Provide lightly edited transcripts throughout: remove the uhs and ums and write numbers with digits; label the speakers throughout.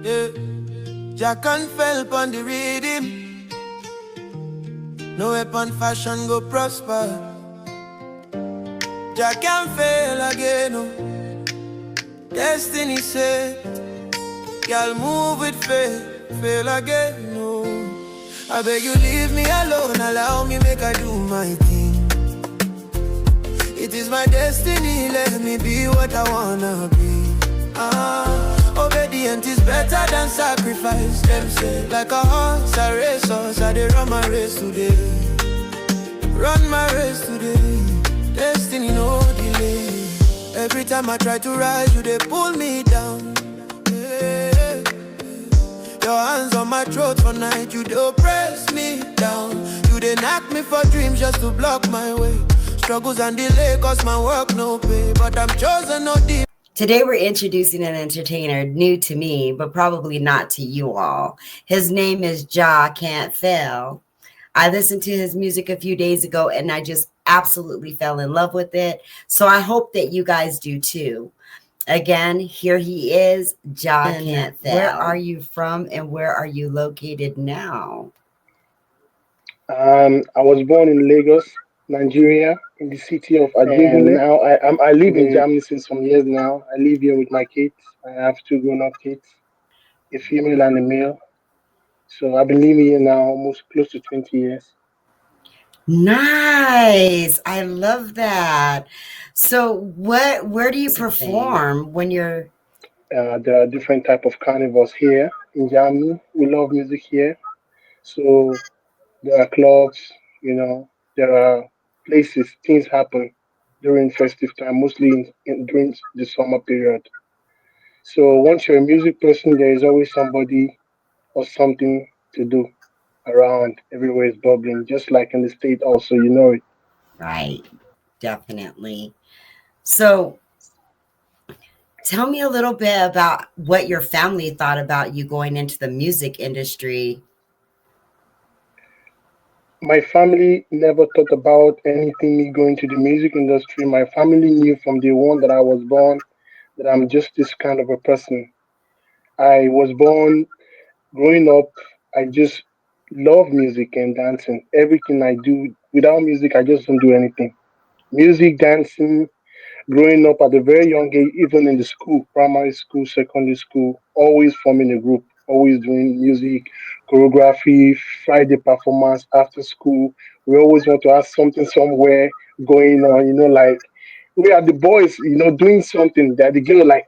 Speaker 1: Yeah. Jahkantfail on the rhythm. No weapon fashion go prosper. Jahkantfail again. Oh. Destiny said, girl move with faith. Fail again. No. I beg you leave me alone. Allow me make I do my thing. It is my destiny. Let me be what I wanna be. Obedience is better than sacrifice. Them say, like a horse, I race horse. I dey run my race today. Run my race today. Destiny no delay. Every time I try to rise, you they pull me down. Yeah. Your hands on my throat for night, you they oppress me down. You they knock me for dreams just to block my way. Struggles and delay cause my work no pay. But I'm chosen no deep.
Speaker 2: Today we're introducing an entertainer new to me, but probably not to you all. His name is Jahkantfail. I listened to his music a few days ago and I just absolutely fell in love with it. So I hope that you guys do too. Again, here he is, Jahkantfail. Where are you from and where are you located now?
Speaker 3: I was born in Lagos, Nigeria, in the city of Ajegunle. Now I live in Germany since some years now. I live here with my kids. I have two grown-up kids, a female and a male. So I've been living here now almost close to 20 years.
Speaker 2: Nice. I love that. So where do you perform when you're...
Speaker 3: There are different type of carnivals here in Germany. We love music here. So there are clubs, there are places, things happen during festive time, mostly during the summer period. So once you're a music person, there is always somebody or something to do around. Everywhere is bubbling, just like in the state also, you know it.
Speaker 2: Right. Definitely. So tell me a little bit about what your family thought about you going into the music industry.
Speaker 3: My family never thought about anything me going to the music industry. My family knew from day one that I was born that I'm just this kind of a person. I was born growing up, I just love music and dancing. Everything I do without music, I just don't do anything. Music, dancing, growing up at a very young age, even in the school, primary school, secondary school, always forming a group, always doing music, choreography, Friday performance after school. We always want to have something somewhere going on, like we are the boys, doing something that the girl like,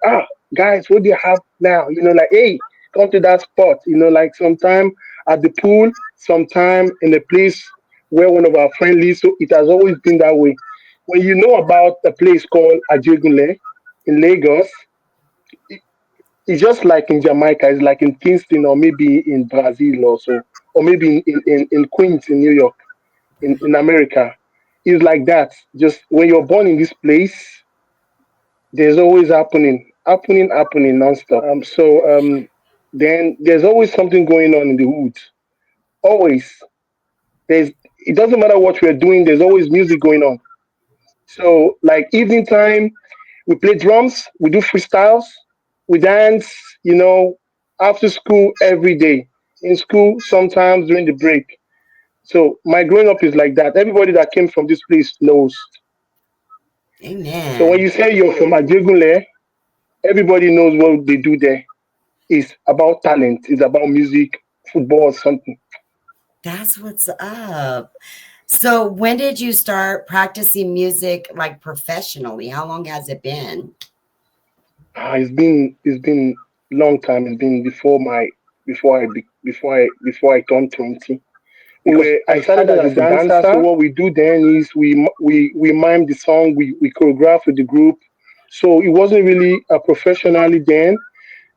Speaker 3: guys, what do you have now? Like, hey, come to that spot, like sometime at the pool, sometime in a place where one of our friends lives. So it has always been that way. When you know about a place called Ajegunle in Lagos, it's just like in Jamaica, it's like in Kingston or maybe in Brazil also, or maybe in Queens in New York, in America. It's like that. Just when you're born in this place, there's always happening nonstop. Then there's always something going on in the hood. Always. It doesn't matter what we're doing, there's always music going on. So like evening time, we play drums, we do freestyles, we dance, after school every day. In school, sometimes during the break. So my growing up is like that. Everybody that came from this place knows. So when
Speaker 2: Amen.
Speaker 3: you say you're from Ajegunle, everybody knows what they do there. It's about talent. It's about music, football, or something.
Speaker 2: That's what's up. So when did you start practicing music like professionally? How long has it been?
Speaker 3: It's been long time. It's been before I turned 20. Because I started as a dancer. So what we do then is we mime the song, we choreograph with the group. So it wasn't really a professionally then.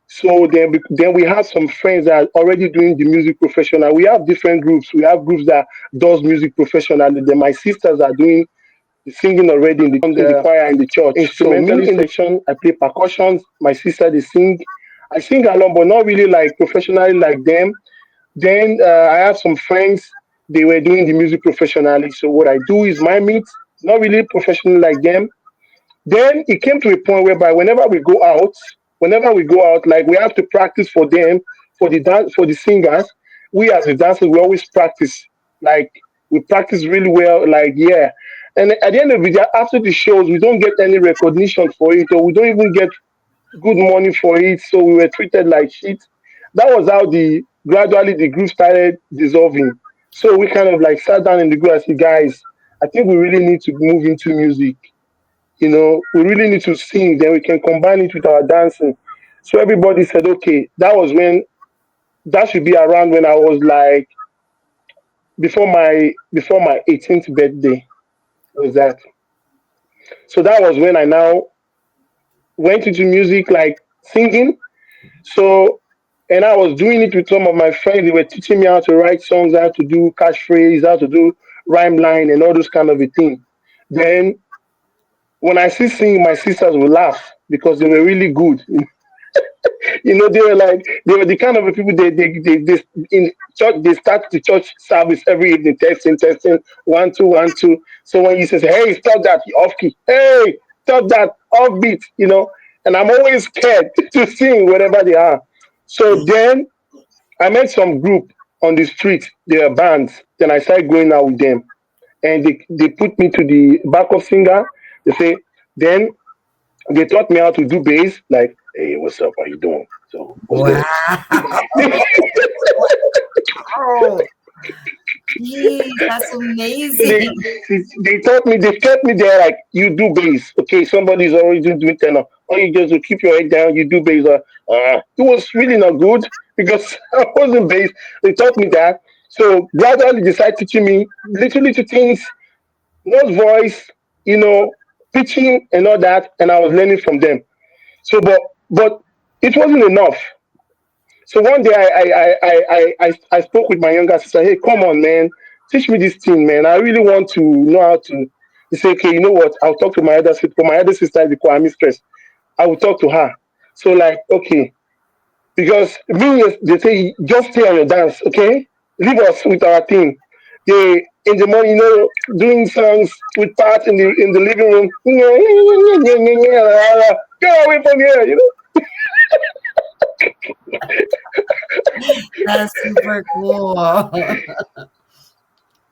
Speaker 3: So then we have some friends that are already doing the music professional. We have different groups. We have groups that does music professionally. Then my sisters are doing the singing already in the choir in the church. Instrumentalist section, I play percussions. My sister they sing. I sing along, but not really like professionally like them. Then I have some friends. They were doing the music professionally. So what I do is my meet, not really professional like them. Then it came to a point whereby whenever we go out, whenever we go out, like we have to practice for them, for the dance, for the singers. We as the dancers, we always practice. Like we practice really well. Like yeah, and at the end of the day, after the shows, we don't get any recognition for it, or we don't even get good money for it. So we were treated like shit. That was how the gradually the group started dissolving. So we kind of like sat down in the group and said, guys, I think we really need to move into music. We really need to sing, then we can combine it with our dancing. So everybody said, okay, that should be around when I was like before my 18th birthday was that. So that was when I now went into music like singing. So and I was doing it with some of my friends. They were teaching me how to write songs, how to do catchphrase, how to do rhyme line and all those kind of a thing. Then when I see singing, my sisters will laugh because they were really good. They were like they were the kind of people they in church they start the church service every evening testing 1 2 1 2. So when you say hey stop that off key, hey stop that off beat, and I'm always scared to sing wherever they are. So then I met some group on the street. They are bands. Then I started going out with them, and they put me to the backup singer. They say then they taught me how to do bass. Like, hey, what's up? How you doing? So let's go.
Speaker 2: Wow. Wow. Jeez, that's
Speaker 3: they,
Speaker 2: amazing.
Speaker 3: they taught me. They kept me there. Like, you do bass. Okay, somebody's already doing tenor. All you just to keep your head down. You do bass. It was really not good because I wasn't bass. They taught me that. So gradually, they started teaching me little little things, not voice, you know, pitching and all that, and I was learning from them. So, but it wasn't enough. So one day I spoke with my younger sister. Hey, come on, man, teach me this thing, man. I really want to know how to. He said, okay, you know what? I'll talk to my other sister. My other sister is the choir mistress. I will talk to her. So like, okay, because me, they say just stay on your dance, okay? Leave us with our team. They in the morning, doing songs with parts in the living room. Get away from here,
Speaker 2: That's super cool.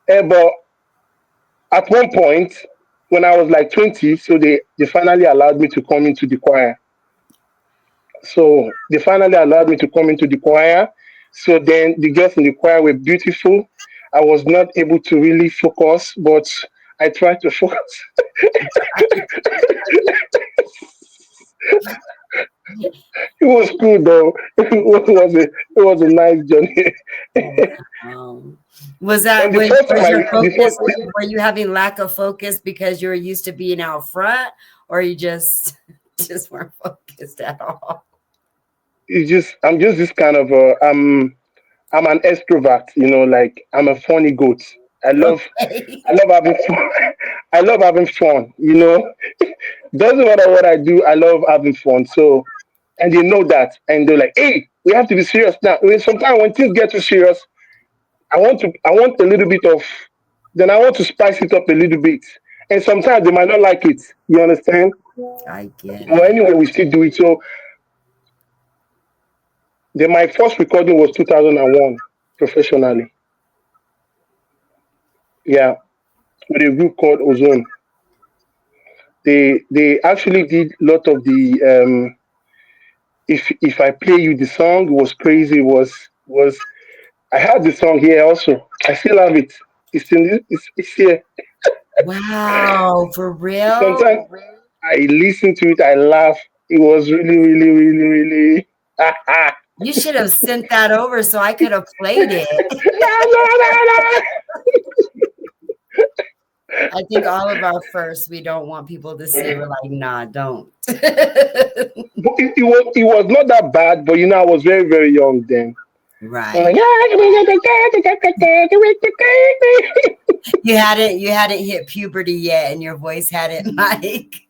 Speaker 3: But at one point, when I was like 20, so they finally allowed me to come into the choir. So they finally allowed me to come into the choir. So then the girls in the choir were beautiful. I was not able to really focus, but I tried to focus. It was good though. It was a nice journey.
Speaker 2: Wow. Was that
Speaker 3: And the
Speaker 2: was
Speaker 3: first time
Speaker 2: was your
Speaker 3: the
Speaker 2: focus?
Speaker 3: first,
Speaker 2: Were you having lack of focus because you were used to being out front, or you just just weren't focused at all?
Speaker 3: I'm just this kind of I'm an extrovert, like I'm a funny goat. I love
Speaker 2: Okay.
Speaker 3: I love having fun. I love having fun. Doesn't matter what I do, I love having fun. So and they know that and they're like, hey, we have to be serious now. Sometimes when things get too serious, I want a little bit of then I want to spice it up a little bit. And sometimes they might not like it. You understand?
Speaker 2: I get
Speaker 3: But
Speaker 2: it.
Speaker 3: anyway, we still do it. So then my first recording was 2001 professionally. Yeah, with a group called Ozone. They actually did a lot of the if I play you the song, it was crazy. Was I had the song here also. I still have it. It's here.
Speaker 2: Wow, for real?
Speaker 3: Sometimes I listen to it, I laugh. It was really, really, really, really.
Speaker 2: You should have sent that over so I could have played it.
Speaker 3: No, no, no, no.
Speaker 2: I think all of our firsts we don't want people to see. We're like, nah, don't.
Speaker 3: But it was not that bad, but I was very, very young then. So I'm like,
Speaker 2: Right. You hadn't hit puberty yet and your voice hadn't like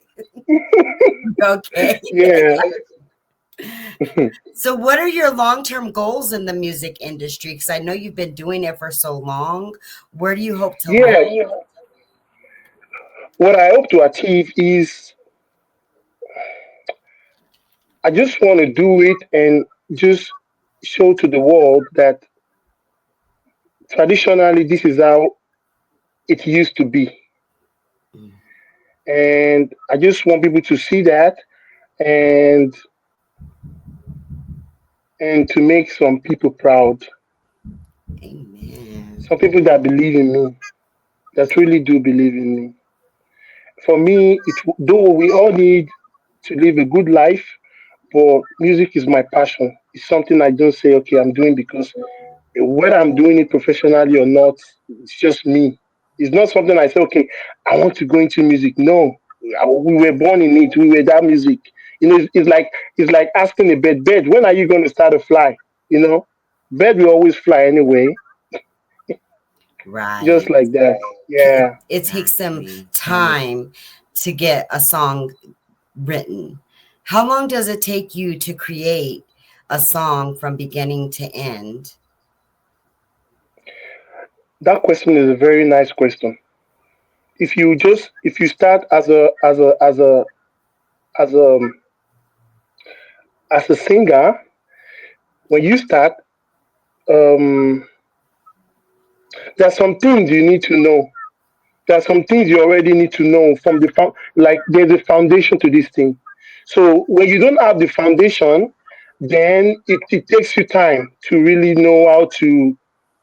Speaker 2: okay.
Speaker 3: yeah,
Speaker 2: So what are your long-term goals in the music industry? Because I know you've been doing it for so long. Where do you hope to land?
Speaker 3: yeah. What I hope to achieve is I just want to do it and just show to the world that traditionally this is how it used to be.
Speaker 2: Mm.
Speaker 3: And I just want people to see that and to make some people proud.
Speaker 2: Amen.
Speaker 3: Some people that believe in me, that really do believe in me. For me, though we all need to live a good life, but music is my passion. It's something I don't say, okay, I'm doing because whether I'm doing it professionally or not, it's just me. It's not something I say, okay, I want to go into music. No, we were born in it. We were that music. It's like asking a bird, when are you going to start to fly? You know, bird will always fly anyway, just
Speaker 2: Right.
Speaker 3: like that. Yeah.
Speaker 2: It takes some
Speaker 1: Exactly.
Speaker 2: time to get a song written. How long does it take you to create a song from beginning to end?
Speaker 3: That question is a very nice question. If you start as a as a singer, when you start, um, there are some things you need to know. There are some things you already need to know from like there's a foundation to this thing. So when you don't have the foundation, then it takes you time to really know how to.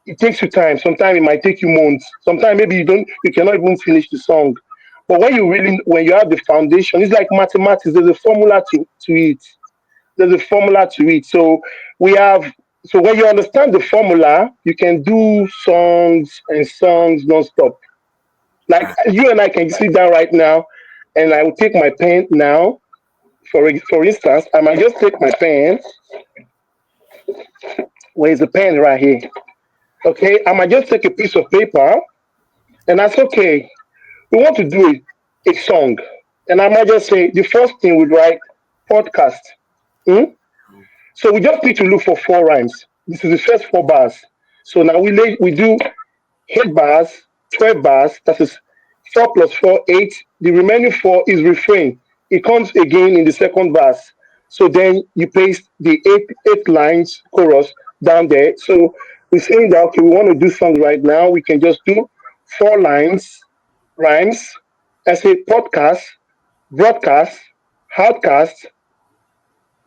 Speaker 3: It takes you time. Sometimes it might take you months. Sometimes maybe you cannot even finish the song. But when you have the foundation, it's like mathematics. There's a formula to it. There's a formula to it. We have so when you understand the formula, you can do songs and songs non-stop. Like
Speaker 2: Right.
Speaker 3: you and I can sit down right now, and I will take my pen now. For instance, I might just take my pen. Where's the pen right here? Okay, I might just take a piece of paper, and that's okay. We want to do a song, and I might just say the first thing we write podcast. Hmm? So we just need to look for four rhymes. This is the first four bars. So now we do 8 bars, 12 bars, that is 4 plus 4, 8. The remaining 4 is refrain. It comes again in the second verse. So then you paste the eight lines chorus down there. So we're saying that okay, we want to do songs right now. We can just do 4 lines, rhymes, as a podcast, broadcast, hardcast,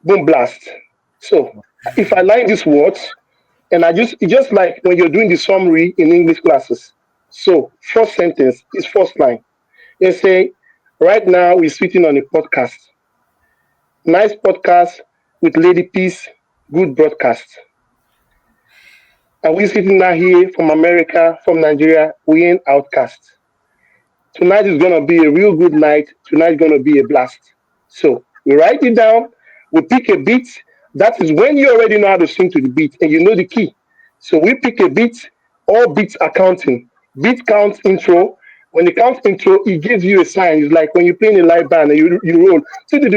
Speaker 3: boom blast. So if I line these words, and it's just like when you're doing the summary in English classes. So first sentence is first line. They say, right now we're sitting on a podcast. Nice podcast with Lady Peace, good broadcast. And we're sitting now here from America, from Nigeria, we ain't outcast. Tonight is gonna be a real good night. Tonight is gonna be a blast. So we write it down, we pick a beat. That is when you already know how to sing to the beat and you know the key. So we pick a beat, all beats are counting. Beat counts intro. When it counts intro, it gives you a sign. It's like when you're playing a live band and you roll, getting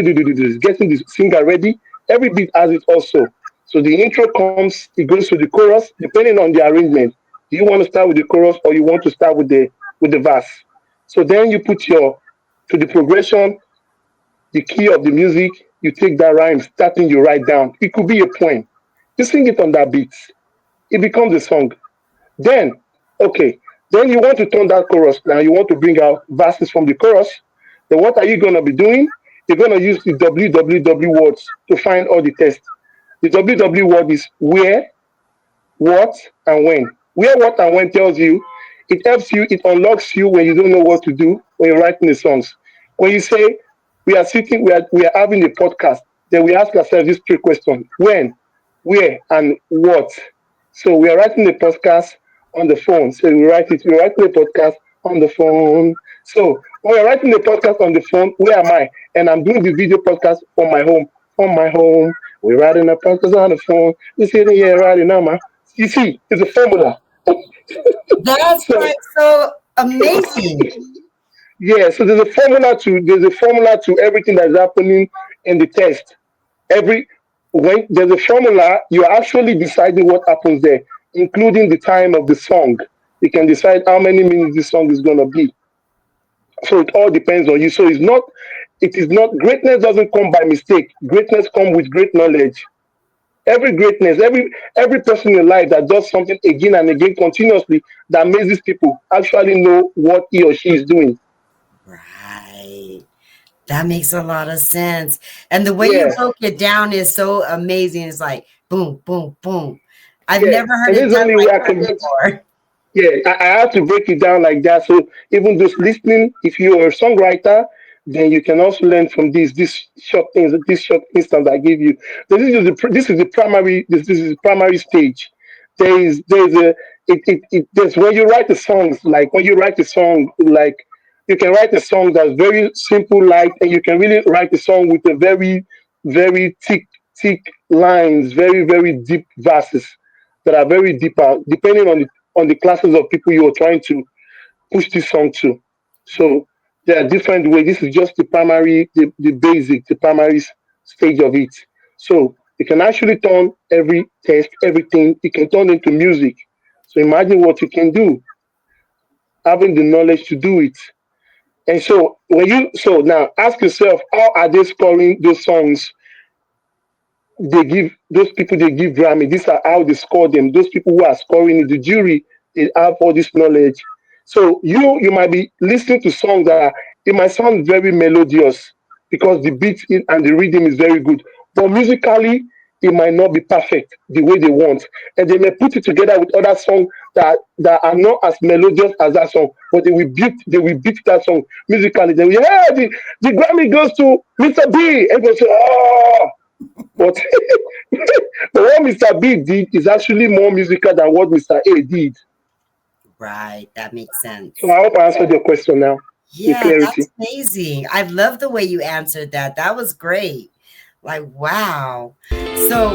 Speaker 3: the singer ready. Every beat has it also. So the intro comes, it goes to the chorus, depending on the arrangement. Do you want to start with the chorus or you want to start with the verse? So then you put your to the progression, the key of the music, you take that rhyme, starting you write down. It could be a poem. You sing it on that beat. It becomes a song. Then, okay, then you want to turn that chorus now. You want to bring out verses from the chorus. Then what are you gonna be doing? You're gonna use the www words to find all the text. The www word is where, what, and when. Where, what, and when tells you, it helps you, it unlocks you when you don't know what to do when you're writing the songs. When you say, we are having a podcast, then we ask ourselves these 3 questions: when, where, and what. So we are writing the podcast on the phone. So we're writing the podcast on the phone. So when we're writing the podcast on the phone, where am I? And I'm doing the video podcast from my home. From my home. We're writing a podcast on the phone. We're sitting here writing now, man. You see, it's a formula.
Speaker 2: That's
Speaker 3: So
Speaker 2: what's so amazing.
Speaker 3: yeah, so there's a formula to everything that's happening in the text. Every when there's a formula, you're actually deciding what happens there, including the time of the song. You can decide how many minutes this song is gonna be. So it all depends on you. So it's not It is not greatness doesn't come by mistake. Greatness comes with great knowledge. Every greatness, every person in life that does something again and again continuously that amazes people actually know what he or she is doing.
Speaker 2: Right. That makes a lot of sense. And the way you
Speaker 3: Yeah,
Speaker 2: broke it down is so amazing. It's like boom, boom, boom. I've
Speaker 3: yeah.
Speaker 2: never heard
Speaker 3: And
Speaker 2: it
Speaker 3: this is the
Speaker 2: done
Speaker 3: only way
Speaker 2: like
Speaker 3: I
Speaker 2: that
Speaker 3: can.
Speaker 2: before.
Speaker 3: Yeah, I have to break it down like that. So even those listening, if you're a songwriter, then you can also learn from this short things, this short instance I give you. So this is the primary this is the primary stage. There is a there's when you write the songs, like when you write a song, like you can write a song that's very simple, light, and you can really write a song with a very thick lines, very deep verses that are very deeper, depending on the classes of people you are trying to push this song to. So there are different ways. This is just the basic, the primary stage of it. So you can actually turn every test, everything, you can turn into music. So imagine what you can do, having the knowledge to do it. And so so now ask yourself, how are they scoring those songs? They give those people, they give Grammy. These are how they score them. Those people who are scoring it, the jury, they have all this knowledge. So you might be listening to songs that it might sound very melodious because the and the rhythm is very good, but musically it might not be perfect the way they want, and they may put it together with other songs that are not as melodious as that song, but they will beat that song musically. They will, yeah, the Grammy goes to Mr. B, and go say, oh, but but what Mr. B did is actually more musical than what Mr. A did.
Speaker 2: Right. That makes
Speaker 3: So
Speaker 2: sense.
Speaker 3: I hope I answered your question now with
Speaker 2: Yeah, that's
Speaker 3: clarity.
Speaker 2: amazing. I love the way you answered that. That was great. Like, wow. So